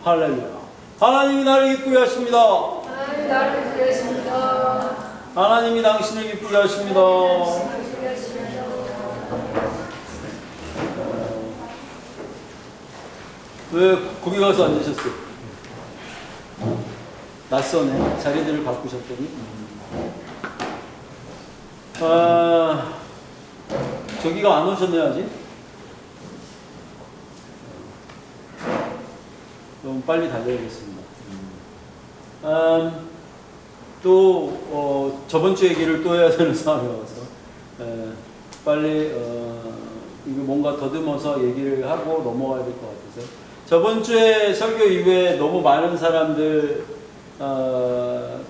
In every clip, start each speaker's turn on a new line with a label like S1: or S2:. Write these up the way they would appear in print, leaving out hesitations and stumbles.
S1: 할렐루야. 하나님이 나를 기쁘게 하십니다.
S2: 하나님이 나를 기쁘게 하십니다.
S1: 하나님이 당신을 기쁘게 하십니다. 왜 거기 가서 앉으셨어요? 낯서네. 자리들을 바꾸셨더니. 저기가 안 오셨네요, 아직? 좀 빨리 달려야겠습니다. 저번 주 얘기를 또 해야 되는 상황이 와서, 빨리, 이거 뭔가 더듬어서 얘기를 하고 넘어가야 될 것 같아서. 저번 주에 설교 이후에 너무 많은 사람들,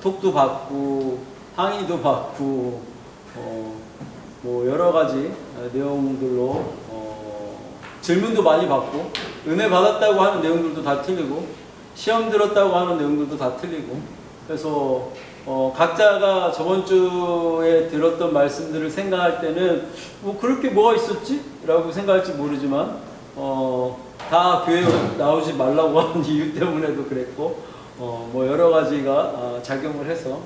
S1: 톡도 받고, 항의도 받고, 뭐 여러 가지 내용들로, 질문도 많이 받고, 은혜 받았다고 하는 내용들도 다 틀리고, 시험 들었다고 하는 내용들도 다 틀리고, 그래서 각자가 저번 주에 들었던 말씀들을 생각할 때는 뭐 그렇게 뭐가 있었지? 라고 생각할지 모르지만 다 교회에 나오지 말라고 하는 이유 때문에도 그랬고 뭐 여러 가지가 작용을 해서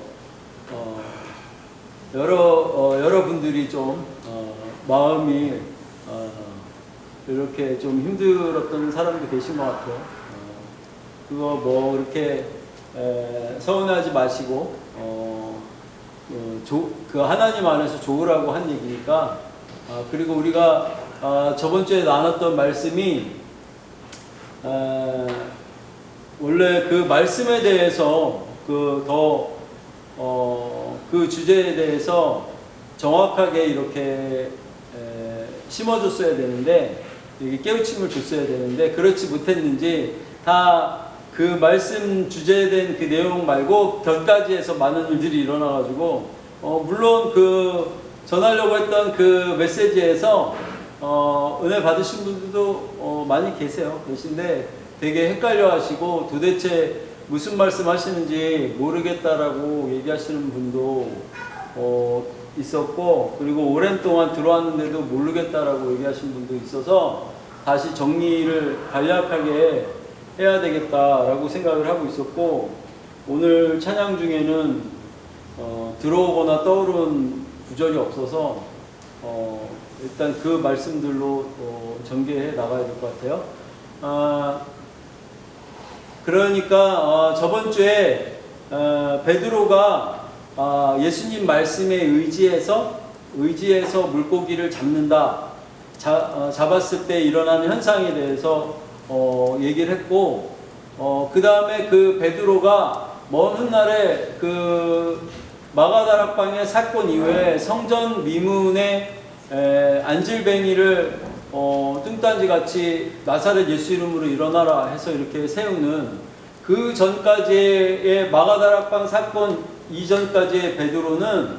S1: 여러분들이 좀 마음이 이렇게 좀 힘들었던 사람도 계신 것 같아요. 그거 뭐 이렇게 서운하지 마시고 그 하나님 안에서 좋으라고 한 얘기니까. 그리고 우리가 저번 주에 나눴던 말씀이 원래 그 말씀에 대해서 그 주제에 대해서 정확하게 이렇게 심어줬어야 되는데, 이게 깨우침을 줬어야 되는데 그렇지 못했는지 다 그 말씀 주제에 대한 그 내용 말고 곁가지 해서 많은 일들이 일어나가지고 물론 그 전하려고 했던 그 메시지에서 은혜 받으신 분들도 많이 계신데 되게 헷갈려 하시고 도대체 무슨 말씀 하시는지 모르겠다라고 얘기하시는 분도 있었고, 그리고 오랜 동안 들어왔는데도 모르겠다라고 얘기하시는 분도 있어서 다시 정리를 간략하게 해야 되겠다라고 생각을 하고 있었고, 오늘 찬양 중에는 들어오거나 떠오른 구절이 없어서 일단 그 말씀들로 전개해 나가야 될 것 같아요. 그러니까 저번 주에 베드로가 예수님 말씀에 의지해서 물고기를 잡는다, 잡았을 때 일어나는 현상에 대해서 얘기를 했고, 그 다음에 그 베드로가 먼 훗날에 그 마가다락방의 사건 이후에 성전 미문에 안질뱅이를 뚱딴지 같이 나사렛 예수 이름으로 일어나라 해서 이렇게 세우는 그 전까지의 마가다락방 사건 이전까지의 베드로는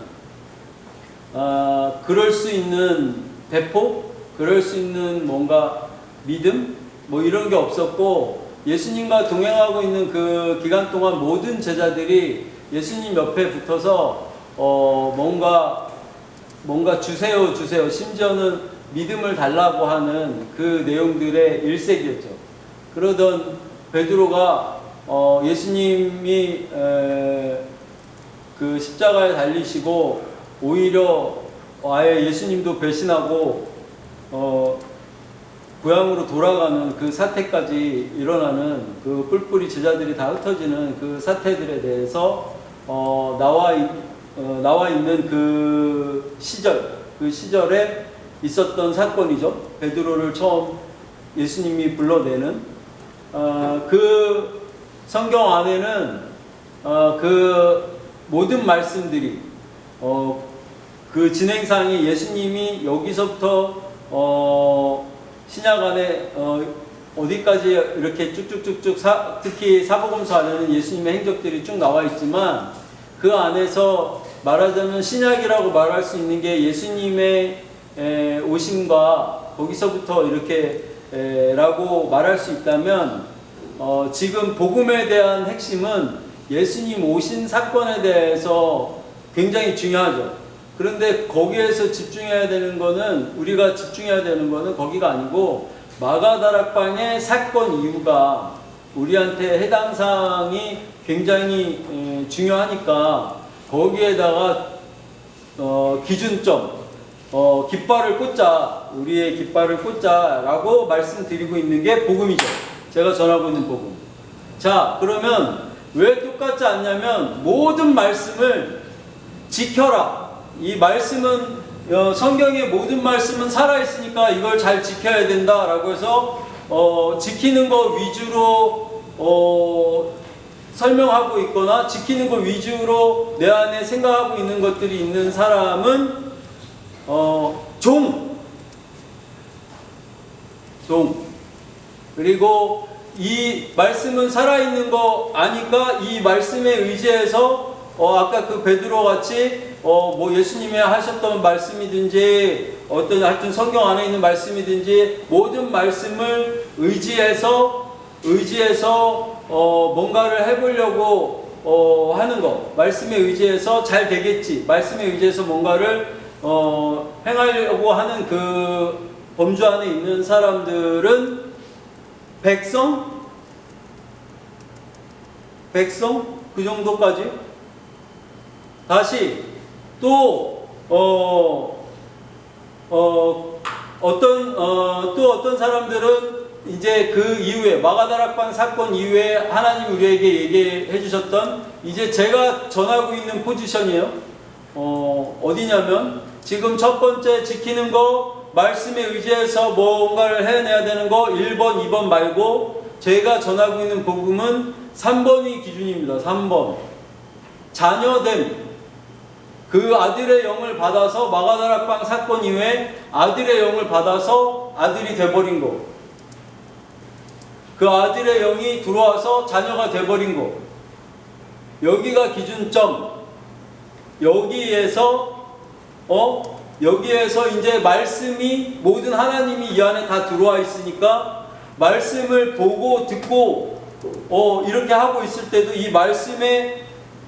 S1: 그럴 수 있는 배포, 그럴 수 있는 뭔가 믿음, 뭐 이런 게 없었고, 예수님과 동행하고 있는 그 기간 동안 모든 제자들이 예수님 옆에 붙어서 뭔가 주세요, 심지어는 믿음을 달라고 하는 그 내용들의 일색이었죠. 그러던 베드로가 예수님이 그 십자가에 달리시고 오히려 아예 예수님도 배신하고 고향으로 돌아가는 그 사태까지 일어나는, 그 뿔뿔이 제자들이 다 흩어지는 그 사태들에 대해서 나와 있는 그 시절에 있었던 사건이죠. 베드로를 처음 예수님이 불러내는 그 성경 안에는 그 모든 말씀들이 그 진행상이 예수님이 여기서부터 신약 안에 어디까지 이렇게 쭉쭉쭉쭉 특히 사복음서 안에는 예수님의 행적들이 쭉 나와 있지만, 그 안에서 말하자면 신약이라고 말할 수 있는 게 예수님의 오심과 거기서부터 이렇게 라고 말할 수 있다면, 지금 복음에 대한 핵심은 예수님 오신 사건에 대해서 굉장히 중요하죠. 그런데 거기에서 우리가 집중해야 되는 거는 거기가 아니고 마가다락방의 사건 이후가 우리한테 해당 사항이 굉장히 중요하니까 거기에다가 기준점, 깃발을 꽂자, 우리의 깃발을 꽂자라고 말씀드리고 있는 게 복음이죠. 제가 전하고 있는 복음. 자, 그러면 왜 똑같지 않냐면 모든 말씀을 지켜라. 이 말씀은 성경의 모든 말씀은 살아있으니까 이걸 잘 지켜야 된다라고 해서 지키는 거 위주로 설명하고 있거나 지키는 거 위주로 내 안에 생각하고 있는 것들이 있는 사람은 종. 그리고 이 말씀은 살아있는 거 아니까 이 말씀에 의지해서 아까 그 베드로 같이 뭐 예수님이 하셨던 말씀이든지 어떤 하여튼 성경 안에 있는 말씀이든지 모든 말씀을 의지해서 뭔가를 해보려고 하는 거, 말씀에 의지해서 잘 되겠지, 말씀에 의지해서 뭔가를 행하려고 하는 그 범주 안에 있는 사람들은 백성 그 정도까지. 다시 또 어떤 사람들은 이제 그 이후에 마가다락방 사건 이후에 하나님 우리에게 얘기해 주셨던 이제 제가 전하고 있는 포지션이에요. 어디냐면 지금 첫 번째 지키는 거 말씀에 의지해서 뭔가를 해내야 되는 거 1번, 2번 말고 제가 전하고 있는 복음은 3번이 기준입니다. 3번. 자녀됨. 그 아들의 영을 받아서 마가다락방 사건 이후에 아들의 영을 받아서 아들이 돼버린 거. 그 아들의 영이 들어와서 자녀가 돼버린 거. 여기가 기준점. 여기에서 이제 말씀이 모든 하나님이 이 안에 다 들어와 있으니까 말씀을 보고 듣고 이렇게 하고 있을 때도 이 말씀에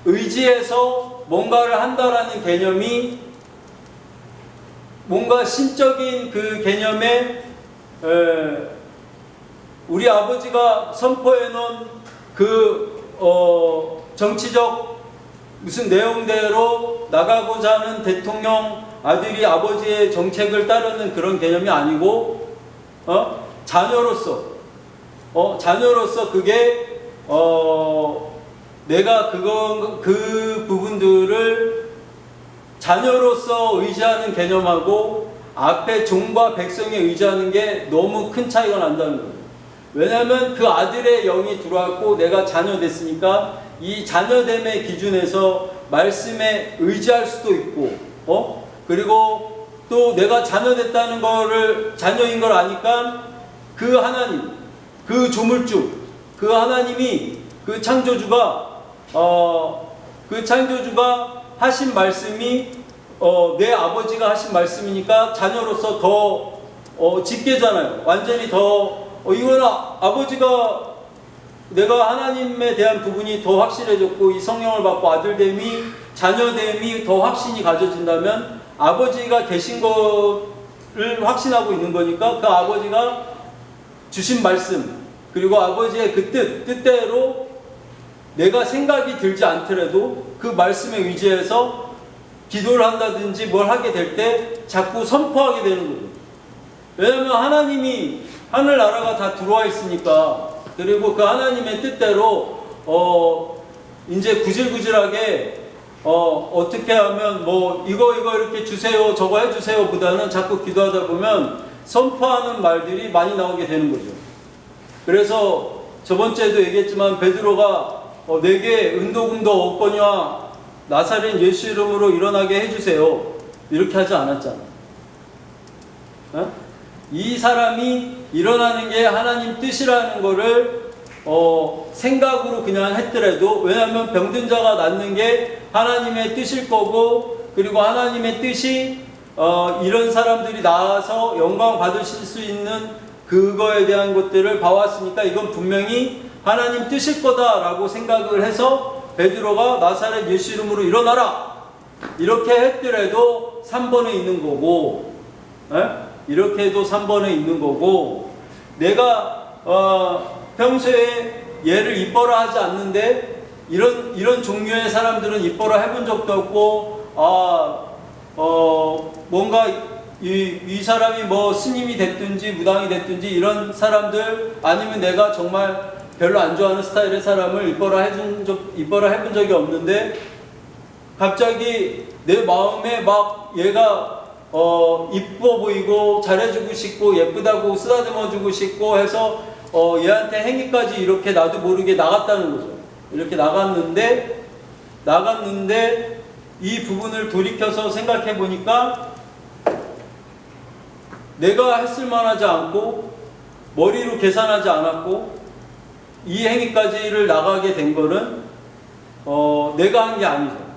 S1: 의지해서 뭔가를 한다라는 개념이 뭔가 신적인 그 개념에 우리 아버지가 선포해 놓은 그 정치적 무슨 내용대로 나가고자 하는 대통령 아들이 아버지의 정책을 따르는 그런 개념이 아니고 자녀로서 그게 내가 그 부분들을 자녀로서 의지하는 개념하고 앞에 종과 백성에 의지하는 게 너무 큰 차이가 난다는 거예요. 왜냐하면 그 아들의 영이 들어왔고 내가 자녀 됐으니까 이 자녀됨의 기준에서 말씀에 의지할 수도 있고 그리고 또 내가 자녀 됐다는 거를 자녀인 걸 아니까 그 하나님, 그 조물주, 그 하나님이 그 창조주가 하신 말씀이 내 아버지가 하신 말씀이니까 자녀로서 더 짙게잖아요. 완전히 더 이거는 아버지가 내가 하나님에 대한 부분이 더 확실해졌고 이 성령을 받고 아들됨이 자녀됨이 더 확신이 가져진다면 아버지가 계신 것을 확신하고 있는 거니까 그 아버지가 주신 말씀 그리고 아버지의 그 뜻대로 내가 생각이 들지 않더라도 그 말씀에 의지해서 기도를 한다든지 뭘 하게 될 때 자꾸 선포하게 되는 거예요. 왜냐하면 하나님이 하늘나라가 다 들어와 있으니까 그리고 그 하나님의 뜻대로 이제 구질구질하게 어떻게 하면 뭐 이거 이렇게 주세요 저거 해주세요 보다는 자꾸 기도하다 보면 선포하는 말들이 많이 나오게 되는 거죠. 그래서 저번주에도 얘기했지만 베드로가 내게 은도금도 없거니와 나사렛 예수 이름으로 일어나게 해주세요 이렇게 하지 않았잖아. 이 사람이 일어나는 게 하나님 뜻이라는 거를 생각으로 그냥 했더라도 왜냐하면 병든 자가 낫는 게 하나님의 뜻일 거고 그리고 하나님의 뜻이 이런 사람들이 나와서 영광 받으실 수 있는 그거에 대한 것들을 봐왔으니까 이건 분명히 하나님 뜻일 거다라고 생각을 해서 베드로가 나사렛 예수 이름으로 일어나라 이렇게 했더라도 3번에 있는 거고 이렇게 해도 3번에 있는 거고 내가 평소에 얘를 이뻐라 하지 않는데 이런 종류의 사람들은 이뻐라 해본 적도 없고 뭔가 이 사람이 뭐 스님이 됐든지 무당이 됐든지 이런 사람들 아니면 내가 정말 별로 안 좋아하는 스타일의 사람을 이뻐라 해본 적이 없는데 갑자기 내 마음에 막 얘가 이뻐 보이고 잘해주고 싶고 예쁘다고 쓰다듬어주고 싶고 해서 얘한테 행위까지 이렇게 나도 모르게 나갔다는 거죠. 이렇게 나갔는데 이 부분을 돌이켜서 생각해 보니까 내가 했을 만하지 않고 머리로 계산하지 않았고 이 행위까지를 나가게 된 거는 내가 한 게 아니죠.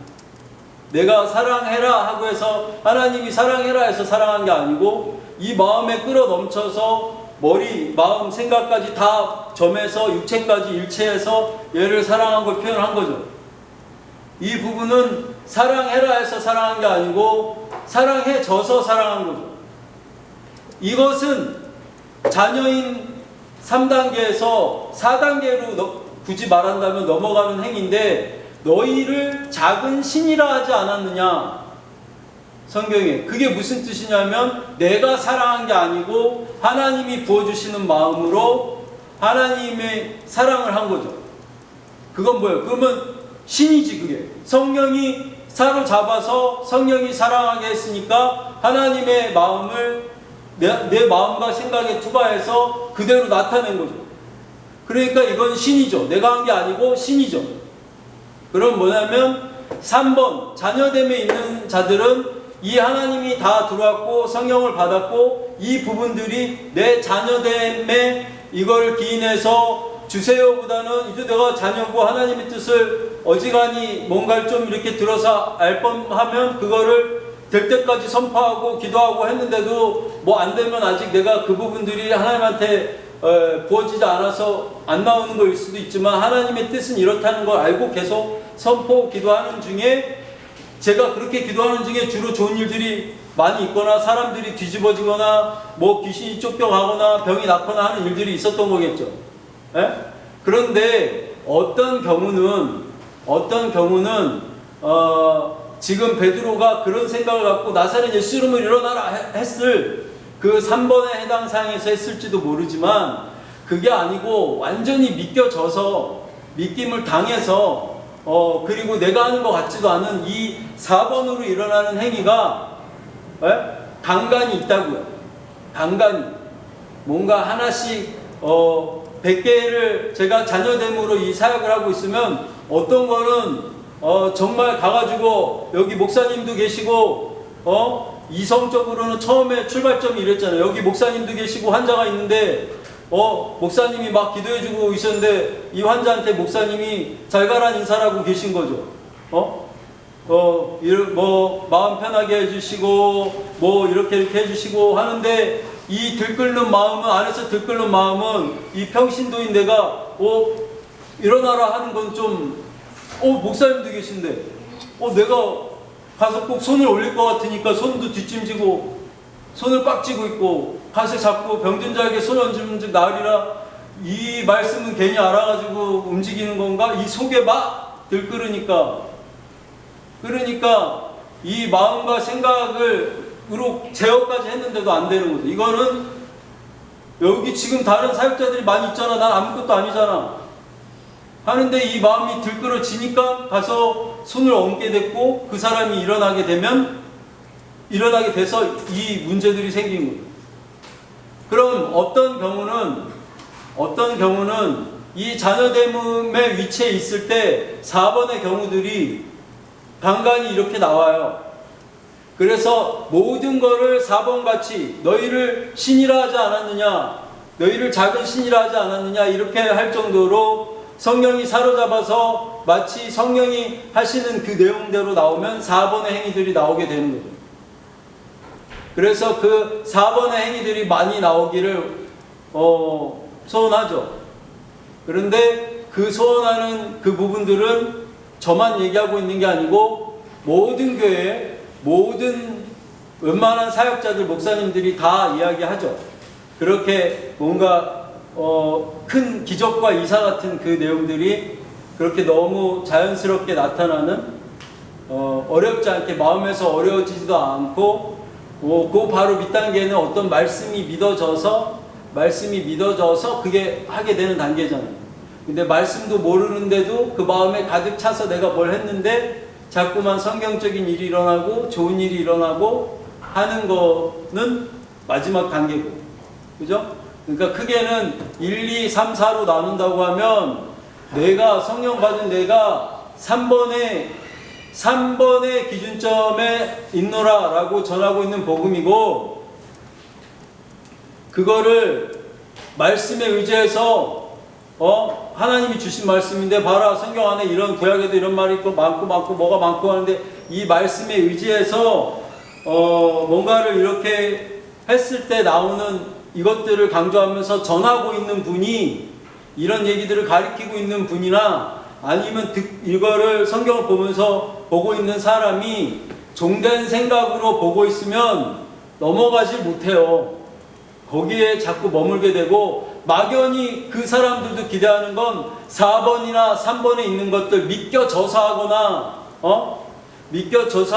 S1: 내가 사랑해라 하고 해서 하나님이 사랑해라 해서 사랑한 게 아니고 이 마음에 끌어 넘쳐서 머리, 마음, 생각까지 다 점해서 육체까지 일체해서 얘를 사랑한 걸 표현한 거죠. 이 부분은 사랑해라 해서 사랑한 게 아니고 사랑해져서 사랑한 거죠. 이것은 자녀인 3단계에서 4단계로 굳이 말한다면 넘어가는 행위인데 너희를 작은 신이라 하지 않았느냐? 성경에. 그게 무슨 뜻이냐면 내가 사랑한 게 아니고 하나님이 부어주시는 마음으로 하나님의 사랑을 한 거죠. 그건 뭐예요? 그러면 신이지 그게. 성령이 사로잡아서 성령이 사랑하게 했으니까 하나님의 마음을 내 마음과 생각에 투과해서 그대로 나타낸 거죠. 그러니까 이건 신이죠. 내가 한 게 아니고 신이죠. 그럼 뭐냐면 3번 자녀됨에 있는 자들은 이 하나님이 다 들어왔고 성령을 받았고 이 부분들이 내 자녀됨에 이걸 기인해서 주세요보다는 이제 내가 자녀고 하나님의 뜻을 어지간히 뭔가를 좀 이렇게 들어서 알 뻔하면 그거를 될 때까지 선포하고 기도하고 했는데도 뭐 안 되면 아직 내가 그 부분들이 하나님한테 부어지지 않아서 안 나오는 거일 수도 있지만 하나님의 뜻은 이렇다는 걸 알고 계속 선포 기도하는 중에 제가 그렇게 기도하는 중에 주로 좋은 일들이 많이 있거나 사람들이 뒤집어지거나 뭐 귀신이 쫓겨가거나 병이 낫거나 하는 일들이 있었던 거겠죠. 예? 그런데 어떤 경우는 지금 베드로가 그런 생각을 갖고 나사렛 예수 이름으로 일어나라 했을 그 3번에 해당 사항에서 했을지도 모르지만 그게 아니고 완전히 믿겨져서 믿김을 당해서 그리고 내가 하는 것 같지도 않은 이 4번으로 일어나는 행위가 간간이 있다고요. 간간이 뭔가 하나씩 100개를 제가 자녀됨으로 이 사역을 하고 있으면 어떤 거는 정말 가가지고 여기 목사님도 계시고 이성적으로는 처음에 출발점이 이랬잖아요. 여기 목사님도 계시고 환자가 있는데 목사님이 막 기도해주고 있었는데 이 환자한테 목사님이 잘 가란 인사라고 계신 거죠. 뭐 마음 편하게 해주시고 뭐 이렇게 해주시고 하는데 이 들끓는 마음은 안에서 들끓는 마음은 이 평신도인 내가 일어나라 하는 건 좀 목사님도 계신데 내가 가서 꼭 손을 올릴 것 같으니까 손도 뒷짐지고 손을 꽉 쥐고 있고 가서 자꾸 병든 자에게 손 얹으면 나으리라 이 말씀은 괜히 알아가지고 움직이는 건가? 이 속에 막 들끓으니까 그러니까 이 마음과 생각으로 제어까지 했는데도 안 되는 거죠. 이거는 여기 지금 다른 사역자들이 많이 있잖아. 난 아무것도 아니잖아. 하는데 이 마음이 들끓어지니까 가서 손을 얹게 됐고 그 사람이 일어나게 돼서 이 문제들이 생긴 거예요. 그럼 어떤 경우는 이 자녀됨의 위치에 있을 때 4번의 경우들이 간간히 이렇게 나와요. 그래서 모든 거를 4번 같이 너희를 신이라 하지 않았느냐, 너희를 작은 신이라 하지 않았느냐 이렇게 할 정도로 성령이 사로잡아서 마치 성령이 하시는 그 내용대로 나오면 4번의 행위들이 나오게 되는 거죠. 그래서 그 4번의 행위들이 많이 나오기를 소원하죠. 그런데 그 소원하는 그 부분들은 저만 얘기하고 있는 게 아니고 모든 교회, 모든 웬만한 사역자들, 목사님들이 다 이야기하죠. 그렇게 뭔가 큰 기적과 이사 같은 그 내용들이 그렇게 너무 자연스럽게 나타나는 어렵지 않게 마음에서 어려워지지도 않고 그 바로 밑단계는 어떤 말씀이 믿어져서 그게 하게 되는 단계잖아요. 근데 말씀도 모르는데도 그 마음에 가득 차서 내가 뭘 했는데 자꾸만 성경적인 일이 일어나고 좋은 일이 일어나고 하는 거는 마지막 단계고, 그죠? 그러니까 크게는 1, 2, 3, 4로 나눈다고 하면 내가 성령 받은 내가 3번의 기준점에 있노라 라고 전하고 있는 복음이고, 그거를 말씀에 의지해서 하나님이 주신 말씀인데 봐라 성경 안에 이런 구약에도 이런 말이 있고 많고 뭐가 많고 하는데 이 말씀에 의지해서 뭔가를 이렇게 했을 때 나오는 이것들을 강조하면서 전하고 있는 분이 이런 얘기들을 가리키고 있는 분이나 아니면 이거를 성경을 보면서 보고 있는 사람이 종된 생각으로 보고 있으면 넘어가지 못해요. 거기에 자꾸 머물게 되고 막연히 그 사람들도 기대하는 건 4번이나 3번에 있는 것들 믿겨져서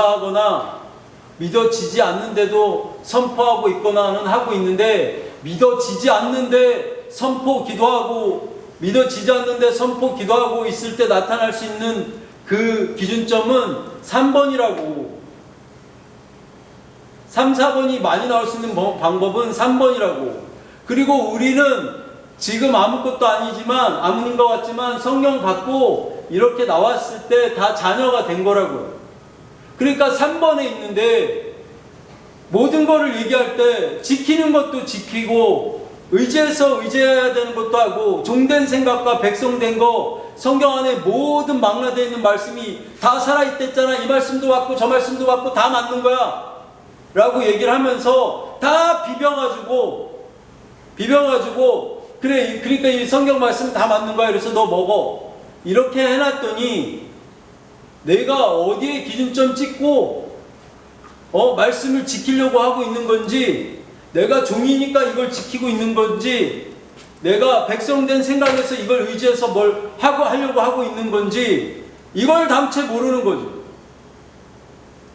S1: 하거나 믿어지지 않는데도 선포하고 있거나는 하고 있는데, 믿어지지 않는데 선포 기도하고 있을 때 나타날 수 있는 그 기준점은 3번이라고. 3, 4번이 많이 나올 수 있는 방법은 3번이라고. 그리고 우리는 지금 아무것도 아닌 것 같지만 성령 받고 이렇게 나왔을 때 다 자녀가 된 거라고요. 그러니까 3번에 있는데 모든 거를 얘기할 때 지키는 것도 지키고 의지해야 되는 것도 하고 종된 생각과 백성된 거 성경 안에 모든 망라되어 있는 말씀이 다 살아있댔잖아. 이 말씀도 맞고 저 말씀도 맞고 다 맞는 거야 라고 얘기를 하면서 다 비벼가지고 그래 그러니까 이 성경 말씀 다 맞는 거야. 그래서 너 먹어 이렇게 해놨더니 내가 어디에 기준점 찍고 말씀을 지키려고 하고 있는 건지, 내가 종이니까 이걸 지키고 있는 건지, 내가 백성된 생각에서 이걸 의지해서 뭘 하려고 하고 있는 건지 이걸 담채 모르는 거죠.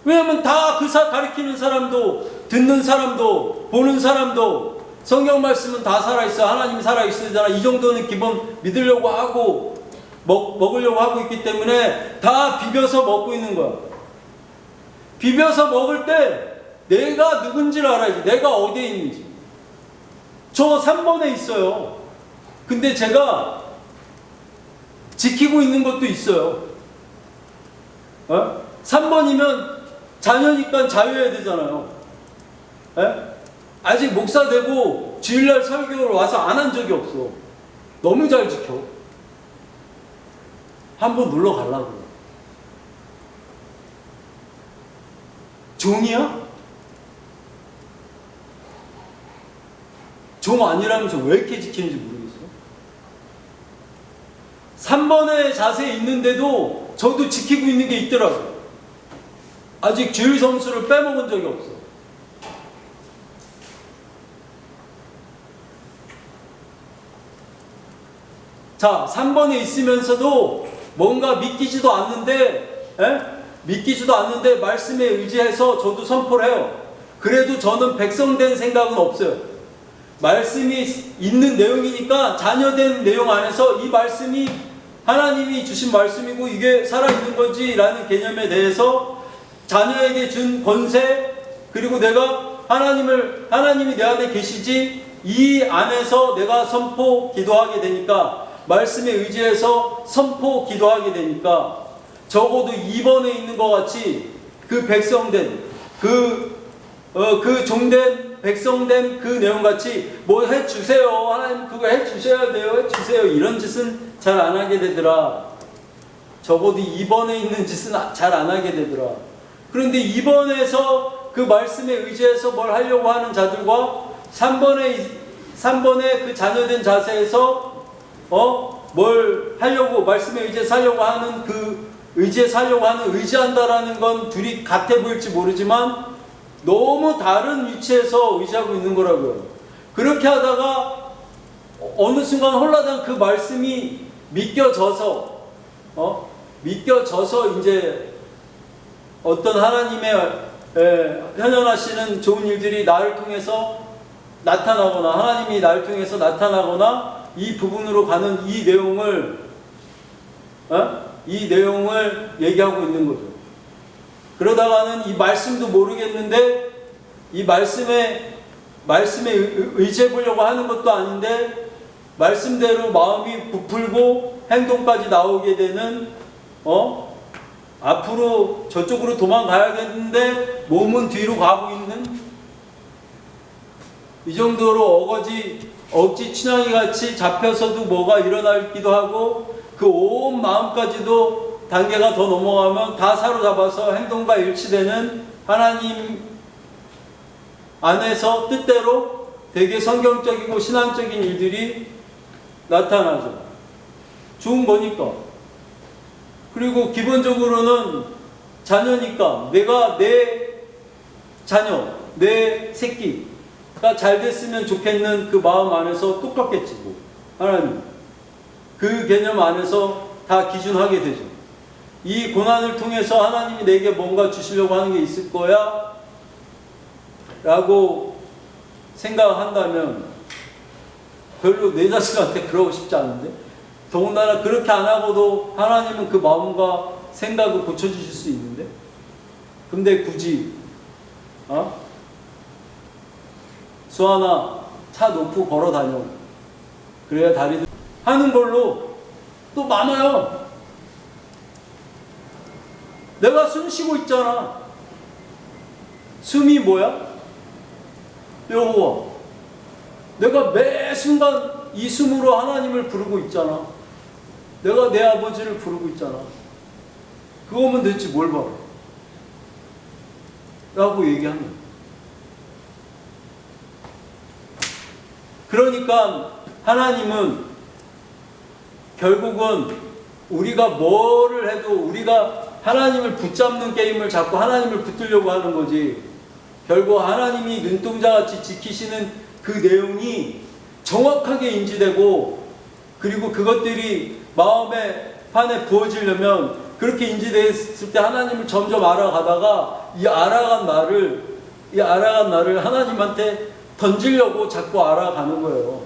S1: 왜냐하면 다 가르치는 사람도 듣는 사람도 보는 사람도 성경 말씀은 다 살아있어. 하나님이 살아있으잖아. 이 정도는 기본 믿으려고 하고 먹으려고 하고 있기 때문에 다 비벼서 먹고 있는 거야. 비벼서 먹을 때 내가 누군지를 알아야지. 내가 어디에 있는지. 저 3번에 있어요. 근데 제가 지키고 있는 것도 있어요. 3번이면 자녀니까 자유해야 되잖아요. 아직 목사 되고 주일날 설교를 와서 안 한 적이 없어. 너무 잘 지켜. 한번 놀러 가려고. 종이야? 종 아니라면서 왜 이렇게 지키는지 모르겠어. 3번의 자세에 있는데도 저도 지키고 있는 게 있더라고요. 아직 주일 성수를 빼먹은 적이 없어. 자, 3번에 있으면서도 뭔가 믿기지도 않는데 말씀에 의지해서 저도 선포를 해요. 그래도 저는 백성된 생각은 없어요. 말씀이 있는 내용이니까 자녀된 내용 안에서 이 말씀이 하나님이 주신 말씀이고 이게 살아있는 건지 라는 개념에 대해서 자녀에게 준 권세, 그리고 내가 하나님이 내 안에 계시지 이 안에서 내가 선포 기도하게 되니까, 말씀에 의지해서 선포 기도하게 되니까 적어도 2번에 있는 것 같이 그 백성된 그 종된 백성된 그 내용같이 뭐 해주세요, 하나님 그거 해주셔야 돼요, 해주세요, 이런 짓은 잘 안 하게 되더라. 적어도 2번에 있는 짓은 잘 안 하게 되더라. 그런데 2번에서 그 말씀에 의지해서 뭘 하려고 하는 자들과 3번의 그 자녀된 자세에서 뭘 하려고, 말씀에 의지해서 하려고 하는 그 의지해서 하려고 하는, 의지한다라는 건 둘이 같아 보일지 모르지만 너무 다른 위치에서 의지하고 있는 거라고요. 그렇게 하다가 어느 순간 홀라당 그 말씀이 믿겨져서 믿겨져서 이제 어떤 하나님의 현현하시는 좋은 일들이 나를 통해서 나타나거나 하나님이 나를 통해서 나타나거나 이 부분으로 가는 이 내용을 얘기하고 있는 거죠. 그러다가는 이 말씀도 모르겠는데 이 말씀에 의지해 보려고 하는 것도 아닌데 말씀대로 마음이 부풀고 행동까지 나오게 되는 앞으로 저쪽으로 도망가야겠는데 몸은 뒤로 가고 있는 이 정도로 억지 춘향이 같이 잡혀서도 뭐가 일어나기도 하고 그 온 마음까지도 단계가 더 넘어가면 다 사로잡아서 행동과 일치되는 하나님 안에서 뜻대로 되게 성경적이고 신앙적인 일들이 나타나죠. 좋은 거니까. 그리고 기본적으로는 자녀니까 내가 내 자녀, 내 새끼가 잘 됐으면 좋겠는 그 마음 안에서 똑같겠지 뭐. 하나님. 그 개념 안에서 다 기준하게 되죠. 이 고난을 통해서 하나님이 내게 뭔가 주시려고 하는 게 있을 거야 라고 생각한다면 별로 내 자식한테 그러고 싶지 않은데, 더군다나 그렇게 안 하고도 하나님은 그 마음과 생각을 고쳐주실 수 있는데, 근데 굳이 수아나 차 놓고 걸어 다녀, 그래야 다리도 하는 걸로 또 많아요. 내가 숨 쉬고 있잖아. 숨이 뭐야? 여호와. 내가 매 순간 이 숨으로 하나님을 부르고 있잖아. 내가 내 아버지를 부르고 있잖아. 그거면 대체 뭘 바라? 라고 얘기합니다. 그러니까 하나님은 결국은 우리가 뭐를 해도 우리가 하나님을 붙잡는 게임을 자꾸 하나님을 붙들려고 하는 거지, 결국 하나님이 눈동자같이 지키시는 그 내용이 정확하게 인지되고, 그리고 그것들이 마음의 판에 부어지려면 그렇게 인지됐을 때 하나님을 점점 알아가다가 이 알아간 나를 하나님한테 던지려고 자꾸 알아가는 거예요.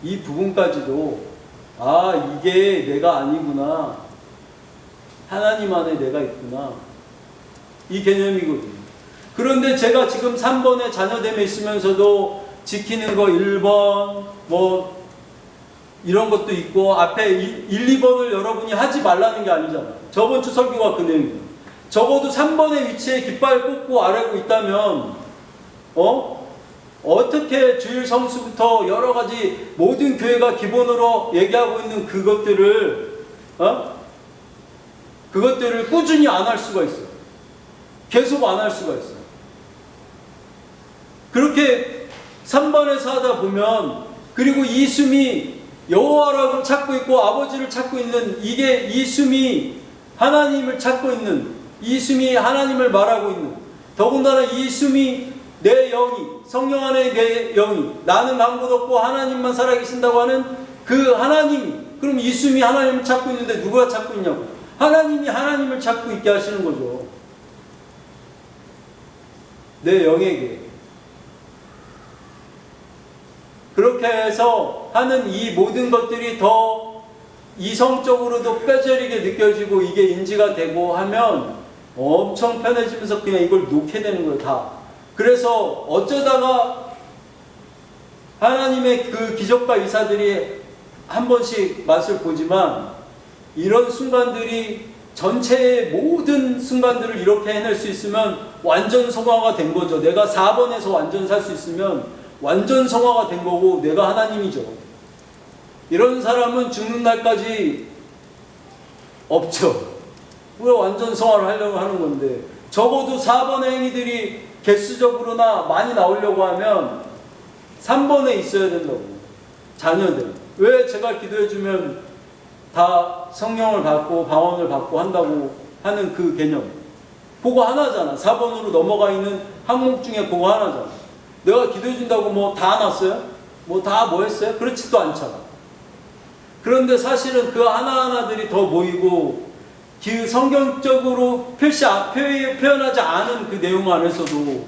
S1: 이 부분까지도 이게 내가 아니구나, 하나님 안에 내가 있구나, 이 개념이거든요. 그런데 제가 지금 3번에 자녀됨에 있으면서도 지키는 거 1번 뭐 이런 것도 있고, 앞에 1, 2번을 여러분이 하지 말라는 게 아니잖아요. 저번 주 설교가 그 내용이에요. 적어도 3번의 위치에 깃발 꽂고 아래고 있다면 어떻게 주일 성수부터 여러 가지 모든 교회가 기본으로 얘기하고 있는 그것들을 꾸준히 안 할 수가 있어요. 계속 안 할 수가 있어요. 그렇게 3번에서 하다 보면, 그리고 이 숨이 여호와라고 찾고 있고 아버지를 찾고 있는, 이게 이 숨이 하나님을 찾고 있는, 이 숨이 하나님을 말하고 있는, 더군다나 이 숨이 내 영이, 성령 안에 내 영이, 나는 아무것도 없고 하나님만 살아계신다고 하는 그 하나님이, 그럼 이 숨이 하나님을 찾고 있는데 누가 찾고 있냐고? 하나님이 하나님을 찾고 있게 하시는 거죠. 내 영에게. 그렇게 해서 하는 이 모든 것들이 더 이성적으로도 뼈저리게 느껴지고 이게 인지가 되고 하면 엄청 편해지면서 그냥 이걸 놓게 되는 거예요, 다. 그래서 어쩌다가 하나님의 그 기적과 이사들이 한 번씩 맛을 보지만, 이런 순간들이 전체의 모든 순간들을 이렇게 해낼 수 있으면 완전 성화가 된 거죠. 내가 4번에서 완전 살 수 있으면 완전 성화가 된 거고 내가 하나님이죠. 이런 사람은 죽는 날까지 없죠. 우리가 완전 성화를 하려고 하는 건데, 적어도 4번의 행위들이 개수적으로나 많이 나오려고 하면 3번에 있어야 된다고. 자녀들. 왜 제가 기도해주면 다 성령을 받고 방언을 받고 한다고 하는 그 개념. 그거 하나잖아. 4번으로 넘어가 있는 항목 중에 그거 하나잖아. 내가 기도해준다고 뭐 다 났어요? 뭐 다 뭐 했어요? 그렇지도 않잖아. 그런데 사실은 그 하나하나들이 더 모이고 그 성경적으로 표현하지 않은 그 내용 안에서도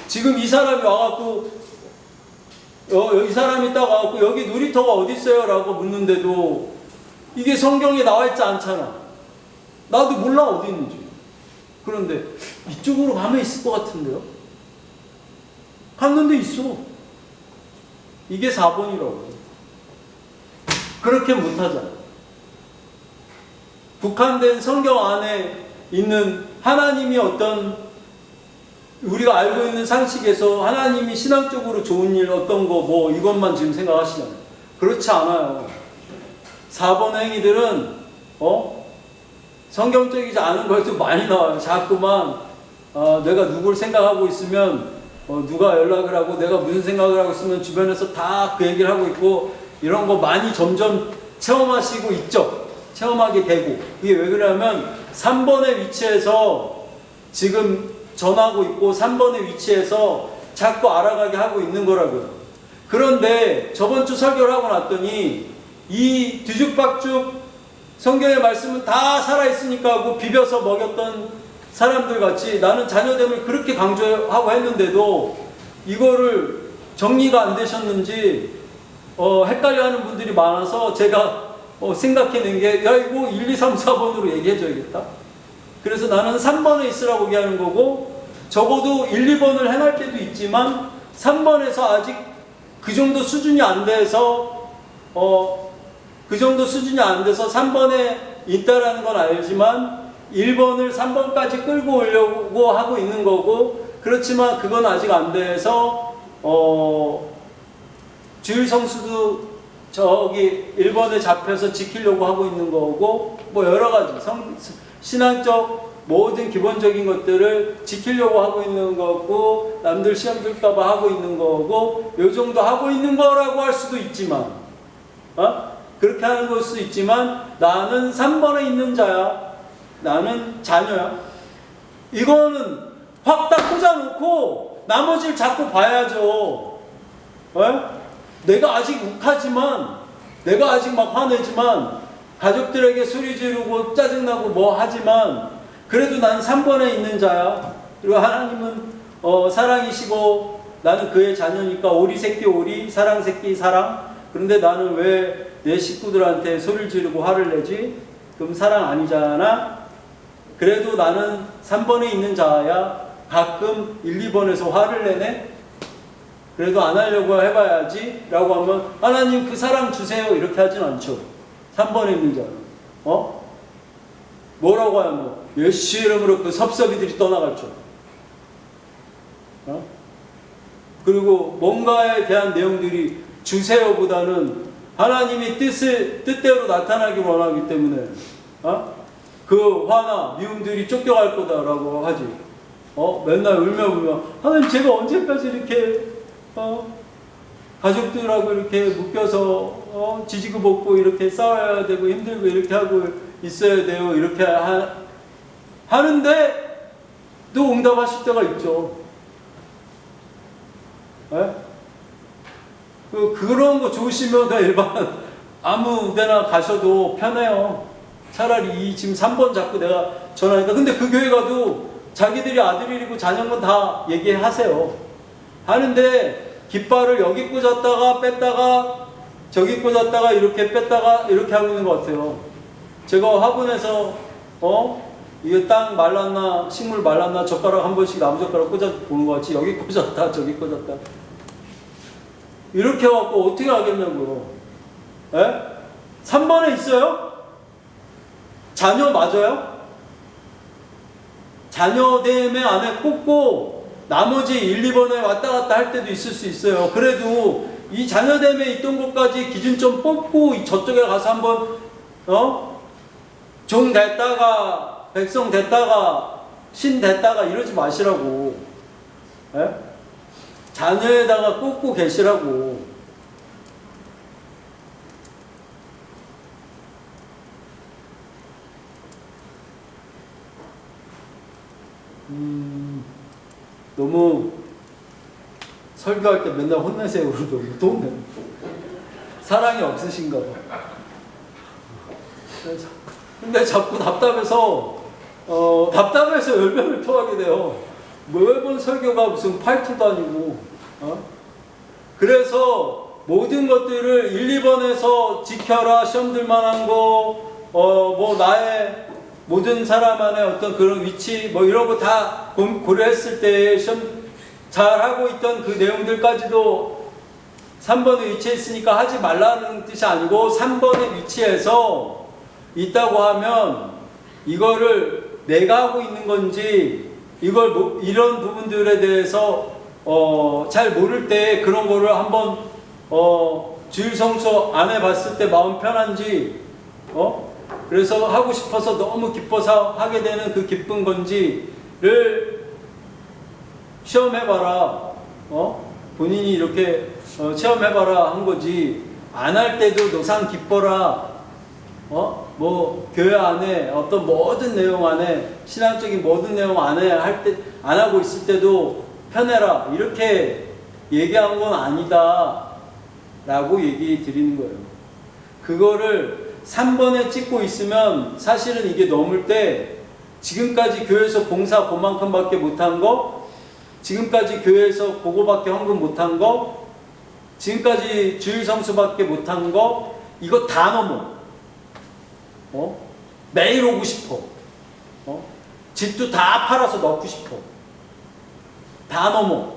S1: 지금 이 사람이 와갖고 이 사람이 딱 와갖고 여기 놀이터가 어디 있어요? 라고 묻는데도 이게 성경에 나와 있지 않잖아. 나도 몰라 어디 있는지. 그런데 이쪽으로 가면 있을 것 같은데요? 갔는데 있어. 이게 4번이라고. 그렇게 못하잖아. 국한된 성경 안에 있는 하나님이 어떤 우리가 알고 있는 상식에서 하나님이 신앙적으로 좋은 일 어떤 거 뭐 이것만 지금 생각하시잖아요. 그렇지 않아요. 4번 행위들은 성경적이지 않은 것도 많이 나와요. 자꾸만 내가 누굴 생각하고 있으면 누가 연락을 하고 내가 무슨 생각을 하고 있으면 주변에서 다 그 얘기를 하고 있고 이런 거 많이 점점 체험하시고 있죠. 체험하게 되고. 그게 왜 그러냐면 3번의 위치에서 지금 전하고 있고 3번의 위치에서 자꾸 알아가게 하고 있는 거라고요. 그런데 저번 주 설교를 하고 났더니 이 뒤죽박죽 성경의 말씀은 다 살아있으니까 하고 비벼서 먹였던 사람들 같이 나는 자녀됨을 그렇게 강조하고 했는데도 이거를 정리가 안 되셨는지 헷갈려하는 분들이 많아서 제가 생각해낸 게 야 이거 1, 2, 3, 4번으로 얘기해줘야겠다. 그래서 나는 3번에 있으라고 얘기하는 거고 적어도 1, 2번을 행할 때도 있지만 3번에서 아직 그 정도 수준이 안 돼서 3번에 있다라는 건 알지만 1번을 3번까지 끌고 오려고 하고 있는 거고 그렇지만 그건 아직 안 돼서 주일 성수도 저기 1번에 잡혀서 지키려고 하고 있는 거고 뭐 여러 가지 신앙적 모든 기본적인 것들을 지키려고 하고 있는 거고 남들 시험 들까봐 하고 있는 거고 요 정도 하고 있는 거라고 할 수도 있지만 그렇게 하는 걸 수도 있지만 나는 3번에 있는 자야. 나는 자녀야. 이거는 확 딱 꽂아놓고 나머지를 자꾸 봐야죠. 내가 아직 욱하지만 내가 아직 막 화내지만 가족들에게 소리 지르고 짜증나고 뭐 하지만 그래도 나는 3번에 있는 자야. 그리고 하나님은 사랑이시고 나는 그의 자녀니까 오리 새끼 오리 사랑 새끼 사랑. 그런데 나는 왜 내 식구들한테 소리를 지르고 화를 내지? 그럼 사랑 아니잖아. 그래도 나는 3번에 있는 자야. 가끔 1, 2번에서 화를 내네. 그래도 안 하려고 해봐야지 라고 하면 하나님 그 사랑 주세요 이렇게 하진 않죠. 3번에 있는 자는 뭐라고 하면 예수 이름으로 그 섭섭이들이 떠나갈 줄. 그리고 뭔가에 대한 내용들이 주세요보다는 하나님이 뜻대로 나타나기 원하기 때문에 그 화나 미움들이 쫓겨갈 거다라고 하지. 맨날 울며 하나님 제가 언제까지 이렇게 가족들하고 이렇게 묶여서 지지고 볶고 이렇게 싸워야 되고 힘들고 이렇게 하고 있어야 돼요. 이렇게 하는데 또 응답하실 때가 있죠. 그런 거 좋으시면 그냥 일반 아무 데나 가셔도 편해요. 차라리 지금 3번 잡고 내가 전화하니까. 근데 그 교회 가도 자기들이 아들이고 자녀인 건 다 얘기하세요. 하는데 깃발을 여기 꽂았다가 뺐다가 저기 꽂았다가 이렇게 뺐다가 이렇게 하고 있는 것 같아요. 제가 화분에서 이게 땅 말랐나 식물 말랐나 젓가락 한 번씩 나무젓가락 꽂아 보는 것 같이 여기 꽂았다 저기 꽂았다 이렇게 해갖고 어떻게 하겠냐고요. 3번에 있어요? 자녀 맞아요? 자녀됨의 안에 꽂고 나머지 1, 2번에 왔다 갔다 할 때도 있을 수 있어요. 그래도 이 자녀됨에 있던 것까지 기준점 뽑고 저쪽에 가서 한번 종 됐다가 백성 됐다가 신 됐다가 이러지 마시라고. 자녀에다가 꽂고 계시라고. 너무 설교할 때 맨날 혼내세요 그러더니 또 혼내. 사랑이 없으신가 봐. 근데 자꾸 답답해서 열변을 토하게 돼요. 매번 설교가 무슨 팔토도 아니고. 그래서 모든 것들을 1, 2번에서 지켜라, 시험 들 만한 거, 뭐 나의 모든 사람 안에 어떤 그런 위치, 뭐 이런 거 다 고려했을 때 시험 잘하고 있던 그 내용들까지도 3번에 위치했으니까 하지 말라는 뜻이 아니고 3번에 위치해서 있다고 하면 이거를 내가 하고 있는 건지 이런 부분들에 대해서 잘 모를 때 그런 거를 한번 주일성서 안 해봤을 때 마음 편한지 그래서 하고 싶어서 너무 기뻐서 하게 되는 그 기쁜 건지를 시험해봐라. 본인이 이렇게 체험해봐라 한 거지. 안 할 때도 노상 기뻐라. 뭐 교회 안에 어떤 모든 내용 안에 신앙적인 모든 내용 안에 할 때 안 하고 있을 때도 편해라. 이렇게 얘기한 건 아니다. 라고 얘기 드리는 거예요. 그거를 3번에 찍고 있으면 사실은 이게 넘을 때 지금까지 교회에서 봉사 그만큼밖에 못한 거, 지금까지 교회에서 그거밖에 헌금 못한 거, 지금까지 주일성수밖에 못한 거, 이거 다 넘어. 매일 오고 싶어. 집도 다 팔아서 넣고 싶어. 다 넘어.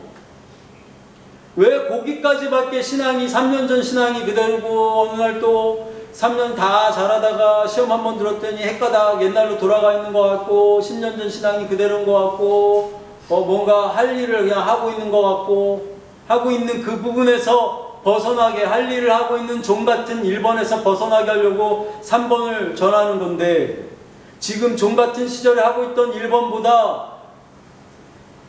S1: 왜 거기까지밖에 신앙이 3년 전 신앙이 그대로고 어느 날 또 3년 다 잘하다가 시험 한번 들었더니 헷가닥 옛날로 돌아가 있는 것 같고 10년 전 신앙이 그대로인 것 같고 뭔가 할 일을 그냥 하고 있는 것 같고 하고 있는 그 부분에서 벗어나게 할 일을 하고 있는 종 같은 1번에서 벗어나게 하려고 3번을 전하는 건데 지금 종 같은 시절에 하고 있던 1번보다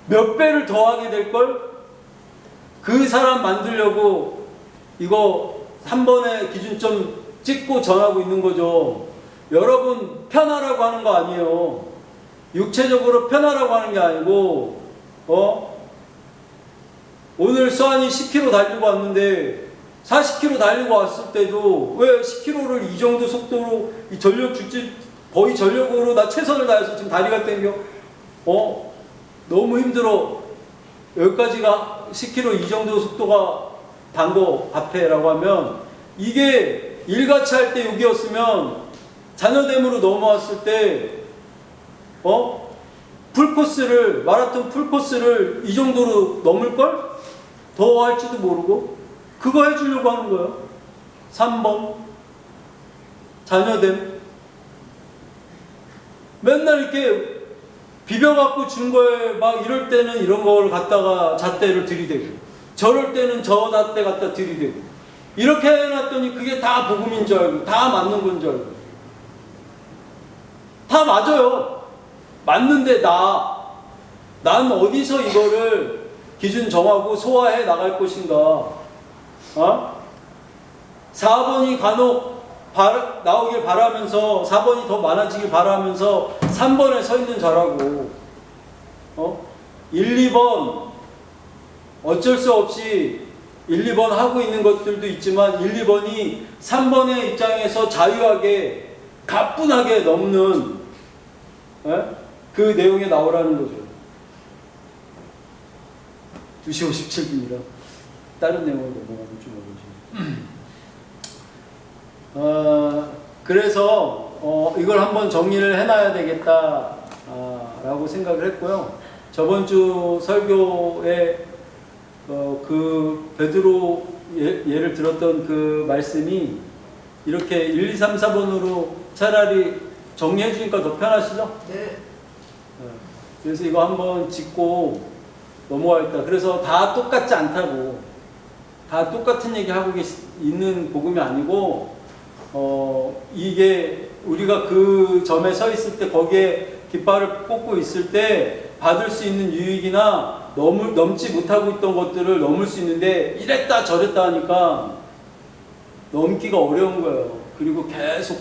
S1: 몇 배를 더 하게 될걸? 그 사람 만들려고 이거 3번의 기준점 찍고 전하고 있는 거죠. 여러분 편하라고 하는 거 아니에요. 육체적으로 편하라고 하는 게 아니고 오늘 수환이 10km 달리고 왔는데 40km 달리고 왔을 때도 왜 10km를 이 정도 속도로 이 전력 줄지 거의 전력으로 나 최선을 다해서 지금 다리가 땡겨 너무 힘들어 여기까지가 10km 이 정도 속도가 단 거 앞에라고 하면 이게 일같이 할 때 여기였으면 자녀댐으로 넘어왔을 때 풀코스를 마라톤 풀코스를 이 정도로 넘을걸? 더 할지도 모르고 그거 해주려고 하는 거야. 3번 자녀댐 맨날 이렇게 비벼갖고 준 거에 막 이럴 때는 이런 걸 갖다가 잣대를 들이대고 저럴 때는 저 잣대 갖다 들이대고 이렇게 해놨더니 그게 다 복음인 줄 알고 다 맞는 건 줄 알고 다 맞아요. 맞는데 난 어디서 이거를 기준 정하고 소화해 나갈 것인가? 4번이 간혹 나오길 바라면서 4번이 더 많아지길 바라면서 3번에 서 있는 자라고 1, 2번 어쩔 수 없이 1, 2번 하고 있는 것들도 있지만 1, 2번이 3번의 입장에서 자유하게 가뿐하게 넘는 그 내용에 나오라는 거죠. 2시 57분이라 다른 내용으로 넘어가면 좀 어려워지네. 그래서 이걸 한번 정리를 해놔야 되겠다 라고 생각을 했고요. 저번 주 설교에 그 베드로 예를 들었던 그 말씀이 이렇게 1, 2, 3, 4번으로 차라리 정리해 주니까 더 편하시죠?
S2: 네.
S1: 그래서 이거 한번 짚고 넘어가겠다. 그래서 다 똑같지 않다고 다 똑같은 얘기 하고 있는 복음이 아니고 이게 우리가 그 점에 서 있을 때 거기에 깃발을 꽂고 있을 때 받을 수 있는 유익이나 넘지 못하고 있던 것들을 넘을 수 있는데 이랬다 저랬다 하니까 넘기가 어려운 거예요. 그리고 계속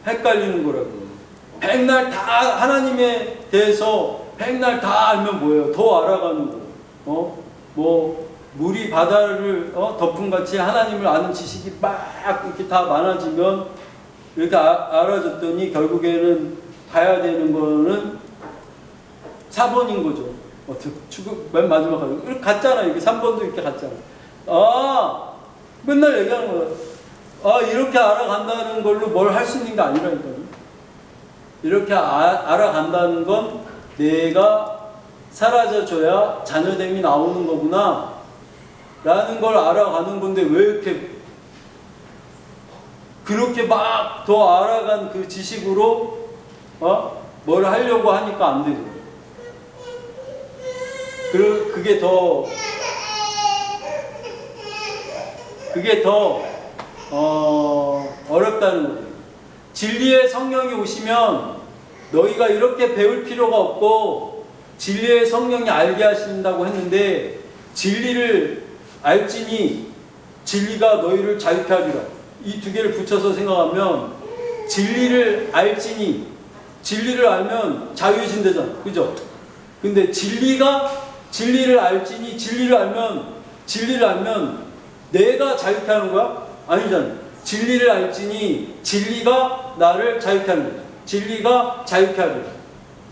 S1: 헷갈리는 거라고. 백날 다 하나님에 대해서 백날 다 알면 뭐예요? 더 알아가는 거. 뭐 물이 바다를 덮음같이 하나님을 아는 지식이 막 이렇게 다 많아지면 이렇게 알아줬더니 결국에는 봐야 되는 거는 4번인 거죠. 맨 마지막까지 이렇게 갔잖아요. 이게 3번도 이렇게 갔잖아요. 맨날 얘기하는 거예요. 이렇게 알아간다는 걸로 뭘 할 수 있는 게 아니라니까요. 이렇게 알아간다는 건 내가 사라져줘야 자녀됨이 나오는 거구나 라는 걸 알아가는 건데, 왜 이렇게 그렇게 막 더 알아간 그 지식으로 뭘 하려고 하니까 안 되죠. 그게 더 어렵다는 거예요. 진리의 성령이 오시면 너희가 이렇게 배울 필요가 없고 진리의 성령이 알게 하신다고 했는데, 진리를 알지니 진리가 너희를 자유케 하리라. 이 두 개를 붙여서 생각하면, 진리를 알지니, 진리를 알면 자유해진다잖아. 그죠? 근데 진리를 알지니, 진리를 알면 내가 자유케 하는 거야? 아니잖아. 진리를 알지니 진리가 나를 자유케 하는 거야. 진리가 자유케 하리라.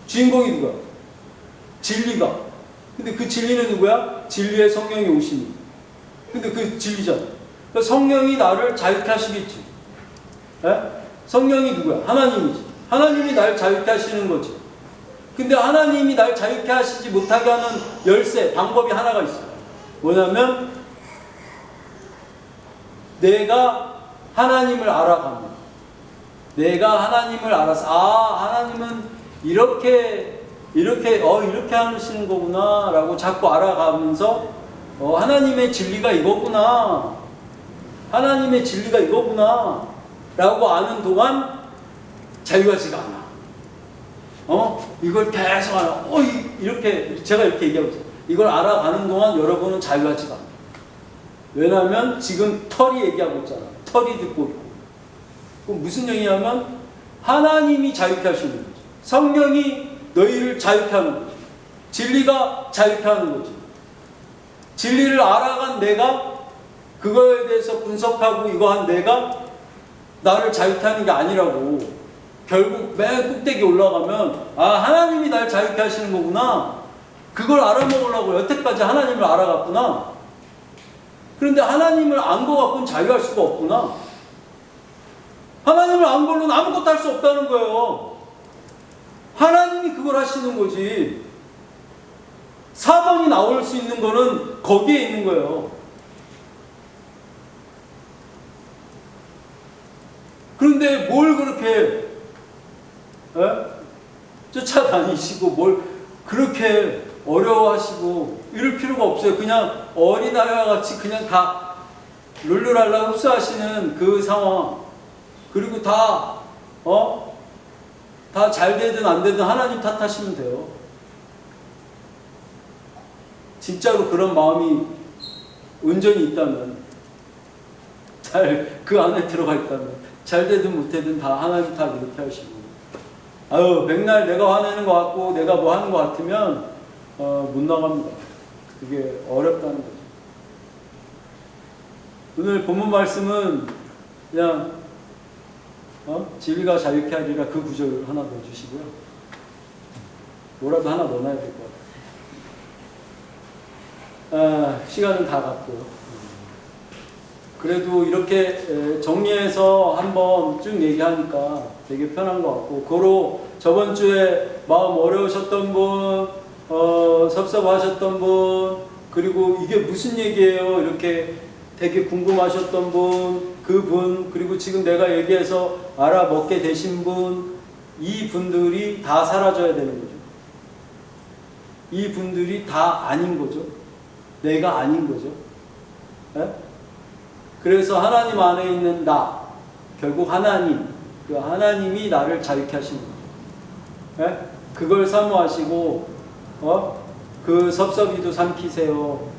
S1: 주인공이 누구야? 진리가. 근데 그 진리는 누구야? 진리의 성령이 오시니. 근데 그 진리잖아. 그러니까 성령이 나를 자유케 하시겠지. 에? 성령이 누구야? 하나님이지. 하나님이 날 자유케 하시는 거지. 근데 하나님이 날 자유케 하시지 못하게 하는 열쇠, 방법이 하나가 있어요. 뭐냐면 내가 하나님을 알아가면, 내가 하나님을 알아서 하나님은 이렇게 하시는 거구나 라고 자꾸 알아가면서 하나님의 진리가 이거구나, 하나님의 진리가 이거구나 라고 아는 동안 자유하지가 않아. 이걸 계속 이렇게 제가 이렇게 얘기하고 있어요. 이걸 알아가는 동안 여러분은 자유하지가 않아. 왜냐하면 지금 털이 얘기하고 있잖아. 털이 듣고 있고. 그럼 무슨 얘기냐면 하나님이 자유케 하시는 거지. 성령이 너희를 자유케 하는 거지. 진리가 자유케 하는 거지. 진리를 알아간 내가, 그거에 대해서 분석하고 이거 한 내가 나를 자유케 하는 게 아니라고. 결국 맨 꼭대기 올라가면 하나님이 날 자유케 하시는 거구나. 그걸 알아먹으려고 여태까지 하나님을 알아갔구나. 그런데 하나님을 안 거 갖고는 자유할 수가 없구나. 하나님을 안 걸로는 아무것도 할 수 없다는 거예요. 하나님이 그걸 하시는 거지. 4번이 나올 수 있는 거는 거기에 있는 거예요. 그런데 뭘 그렇게 쫓아다니시고 뭘 그렇게 어려워하시고 이럴 필요가 없어요. 그냥 어린아이와 같이 그냥 다 룰루랄라 흡수하시는 그 상황, 그리고 다 잘 되든 안 되든 하나님 탓하시면 돼요. 진짜로 그런 마음이 온전히 있다면, 그 안에 들어가 있다면, 잘 되든 못 되든 다 하나님 탓 이렇게 하시고, 백날 내가 화내는 것 같고 내가 뭐 하는 것 같으면 못 나갑니다. 그게 어렵다는 거죠. 오늘 본문 말씀은 그냥 진리가 자유케 하리라, 그 구절 하나 넣어주시고요. 뭐라도 하나 넣어놔야 될 것 같아요. 시간은 다 갔고요. 그래도 이렇게 정리해서 한번 쭉 얘기하니까 되게 편한 것 같고, 고로 저번 주에 마음 어려우셨던 분, 섭섭하셨던 분, 그리고 이게 무슨 얘기예요 이렇게 되게 궁금하셨던 분, 그분, 그리고 지금 내가 얘기해서 알아먹게 되신 분, 이 분들이 다 사라져야 되는 거죠. 이 분들이 다 아닌 거죠. 내가 아닌 거죠. 네? 그래서 하나님 안에 있는 나, 결국 하나님, 그 하나님이 나를 자유케 하시는 거죠. 네? 그걸 사모하시고 그 섭섭이도 삼키세요.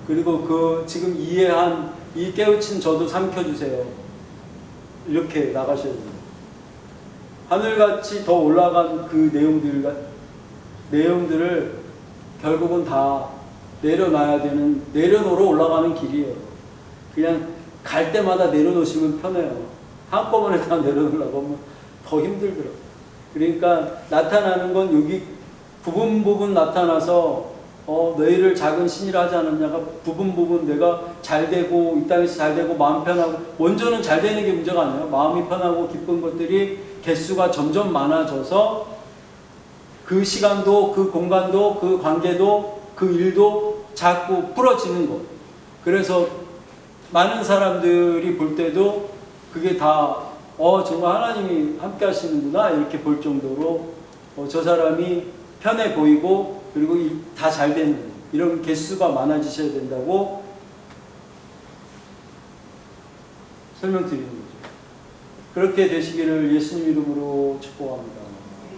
S1: 그리고 그 지금 이해한 이 깨우친 저도 삼켜주세요. 이렇게 나가셔야 됩니다. 하늘같이 더 올라간 그 내용들을 결국은 다 내려놔야 되는, 내려놓으러 올라가는 길이에요. 그냥 갈 때마다 내려놓으시면 편해요. 한꺼번에 다 내려놓으려고 하면 더 힘들더라고요. 그러니까 나타나는 건 여기 부분 나타나서 너희를 작은 신이라 하지 않았냐가 부분 내가 잘 되고 이 땅에서 잘 되고 마음 편하고, 먼저는 잘 되는 게 문제가 아니에요. 마음이 편하고 기쁜 것들이 개수가 점점 많아져서 그 시간도 그 공간도 그 관계도 그 일도 자꾸 풀어지는 것. 그래서 많은 사람들이 볼 때도 그게 다 정말 하나님이 함께 하시는구나 이렇게 볼 정도로 저 사람이 편해 보이고 그리고 다 잘 되는 이런 개수가 많아지셔야 된다고 설명드리는 거죠. 그렇게 되시기를 예수님 이름으로 축복합니다.